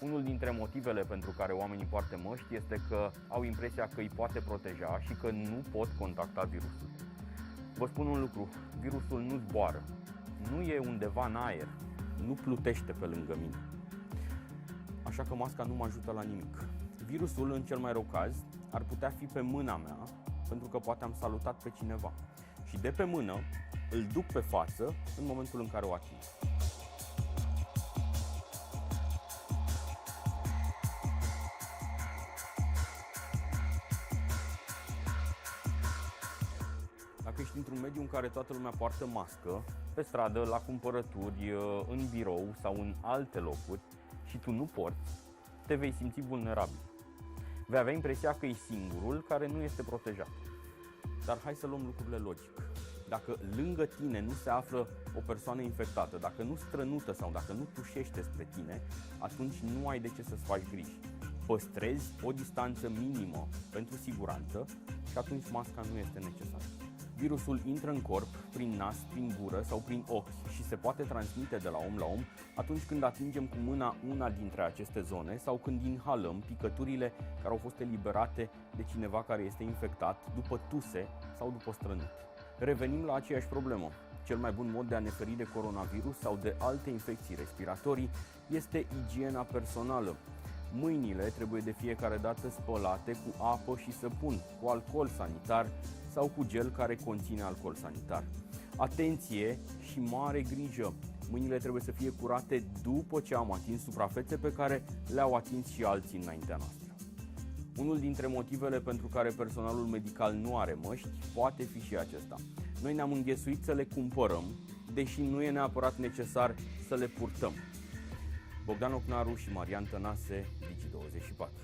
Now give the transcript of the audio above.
Unul dintre motivele pentru care oamenii poartă măști este că au impresia că îi poate proteja și că nu pot contacta virusul. Vă spun un lucru, virusul nu zboară, nu e undeva în aer, nu plutește pe lângă mine. Așa că masca nu mă ajută la nimic. Virusul, în cel mai rău caz, ar putea fi pe mâna mea, pentru că poate am salutat pe cineva. Și de pe mână îl duc pe față în momentul în care o ating. Dacă ești într-un mediu în care toată lumea poartă mască, pe stradă, la cumpărături, în birou sau în alte locuri și tu nu porți, te vei simți vulnerabil. Vei avea impresia că e singurul care nu este protejat. Dar hai să luăm lucrurile logic. Dacă lângă tine nu se află o persoană infectată, dacă nu strănută sau dacă nu tușește spre tine, atunci nu ai de ce să-ți faci griji. Păstrezi o distanță minimă pentru siguranță și atunci masca nu este necesară. Virusul intră în corp prin nas, prin gură sau prin ochi și se poate transmite de la om la om atunci când atingem cu mâna una dintre aceste zone sau când inhalăm picăturile care au fost eliberate de cineva care este infectat după tuse sau după strănut. Revenim la aceeași problemă. Cel mai bun mod de a ne feri de coronavirus sau de alte infecții respiratorii este igiena personală. Mâinile trebuie de fiecare dată spălate cu apă și săpun, cu alcool sanitar sau cu gel care conține alcool sanitar. Atenție și mare grijă! Mâinile trebuie să fie curate după ce am atins suprafețe pe care le-au atins și alții înaintea noastră. Unul dintre motivele pentru care personalul medical nu are măști poate fi și acesta. Noi ne-am înghesuit să le cumpărăm, deși nu e neapărat necesar să le purtăm. Bogdan Ocnaru și Marian Tănase, Digi24.